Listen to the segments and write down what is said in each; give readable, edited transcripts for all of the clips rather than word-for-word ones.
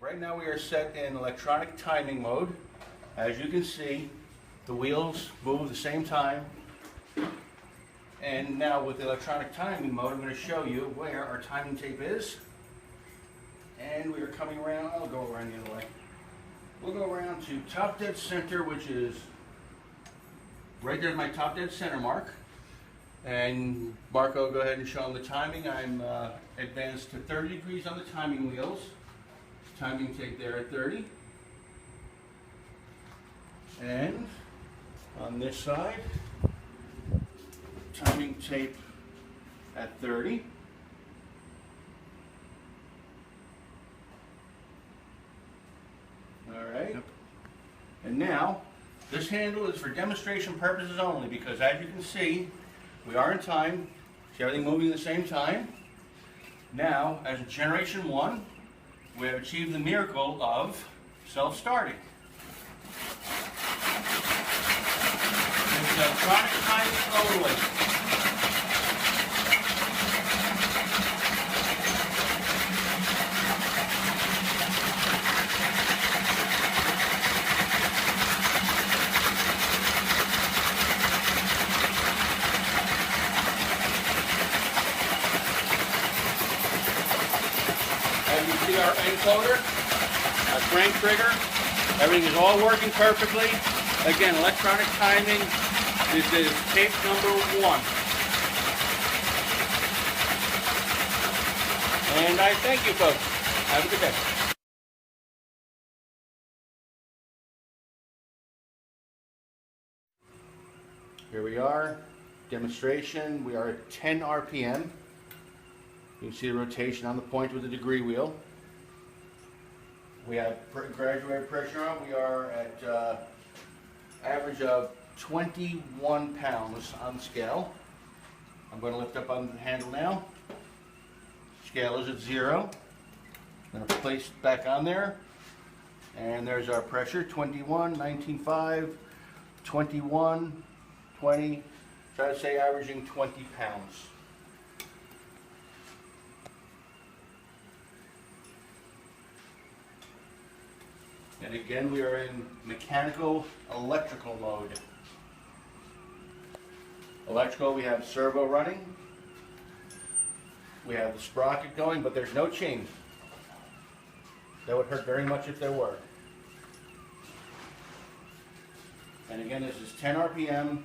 Right now we are set in electronic timing mode. As you can see, the wheels move at the same time. And now with the electronic timing mode, I'm going to show you where our timing tape is. And we are coming around, I'll go around the other way. We'll go around to top dead center, which is right there at my top dead center mark. And Marco, go ahead and show them the timing. I'm advanced to 30 degrees on the timing wheels. Timing tape there at 30. And on this side, timing tape at 30. All right. Yep. And now, this handle is for demonstration purposes only because as you can see, we are in time. See everything moving at the same time. Now, as a generation 1, we have achieved the miracle of self-starting. It's electronic timing only. As you see our encoder, our crank trigger, everything is all working perfectly. Again, electronic timing, this is tape number 1. And I thank you folks. Have a good day. Here we are, demonstration. We are at 10 RPM. You can see the rotation on the point with the degree wheel. We have graduated pressure on. We are at average of 21 pounds on the scale. I'm going to lift up on the handle now. Scale is at 0. I'm going to place it back on there. And there's our pressure, 21, 19.5, 21, 20. So I'd say averaging 20 pounds. And again, we are in mechanical electrical mode. Electrical, we have servo running. We have the sprocket going, but there's no chain. That would hurt very much if there were. And again, this is 10 RPM,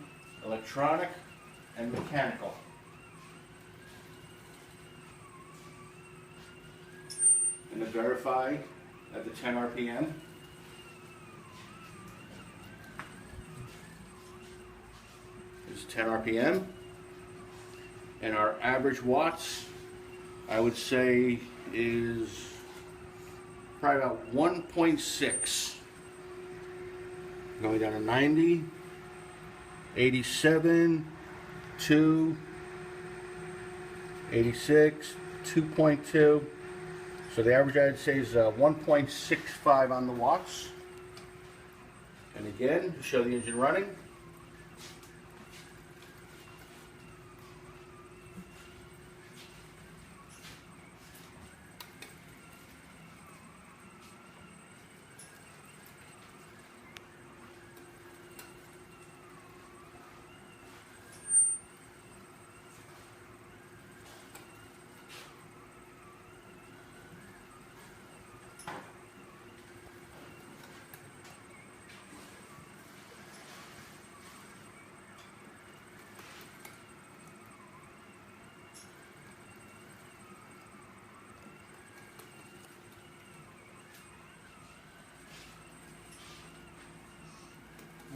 electronic and mechanical. And to verify at the 10 RPM. This is 10 RPM. And our average watts, I would say, is probably about 1.6. Going down to 90, 87, 2, 86, 2.2. So the average I'd say is 1.65 on the watts. And again, to show the engine running.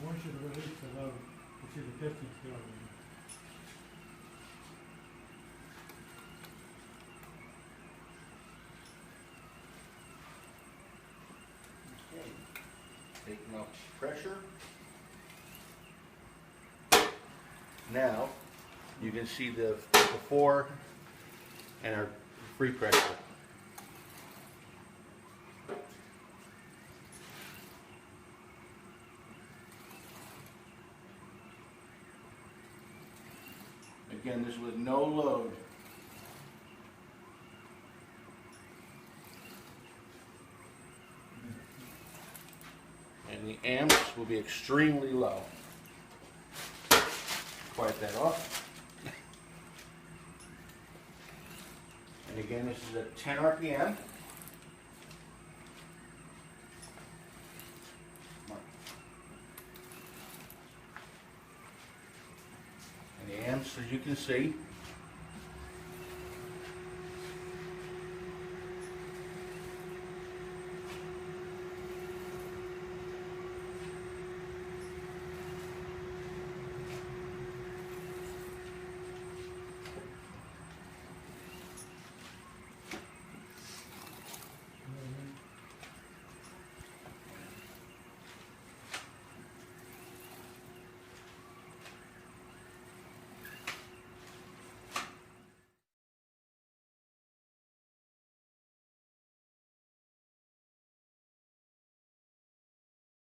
Once you release the load, you see the pistons go. Okay. Taking off pressure. Now you can see the before and our free pressure. Again, this with no load. amps will be extremely low. Quiet that off. And again, this is at 10 RPM. And the amps, as you can see,